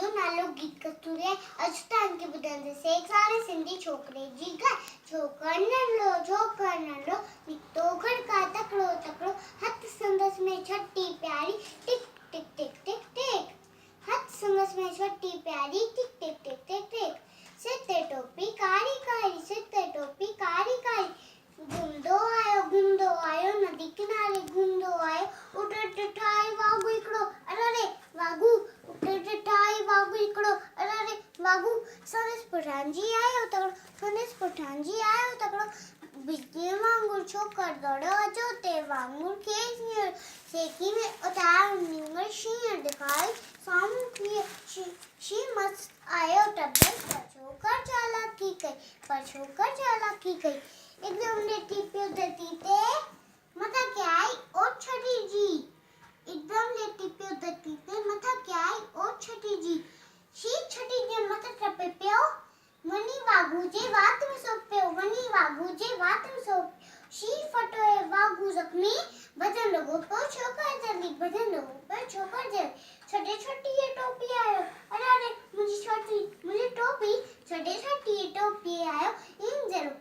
मुंहिंजो नालो गीत कस्तूरी आहे। अॼु तव्हांखे ॿुधाईंदसि एक सारे सिंधी छोकिरे जी ॻाल्हि। छोकिरो नंढो निकितो घड़का तकिड़ो तकिड़ो, हथ संदसि में छटी प्यारी टिक टिक टिक टिक टिक। हथ संदसि में छटी प्यारी टिक टिक टिक टिक टिक। सिर ते टोपी कारी कारी, सिर ते टोपी कारी कारी। घूमदो आयो नदी किनारे घूमदो आयो, उठ ठाई वागू हिकिड़ो, अरे वागू उठ ठाई वागू हिकिड़ो, अरे वागू। संदसि पुठांजी आयो तकिड़ो, बिजली वांगुरु छोकिरो दौड़ियो अचो ते वांगुरु खेसि सेकी में उतार नींगर शींहं ॾेखारी साम्हूं शींहं मस्त आयो टपस, पर छोकिरो चालाकी कई। एकदम लेटी पियो धरती ते मथां के आई और छठी जी। एकदम लेटी पियो धरती ते मथां के आई और छठी जी। शी छठी जे मथां टपे पियो, वञी वागू जे वात में सो पियो, शी फटो वागू ज़ख्मी, भॼण लॻो पियो छोकिरो जल्दी। छॾे छठी टोपी आयो, अरे मुंहिंजी टोपी छॾे छठी टोपी आयो, इन जहिड़ो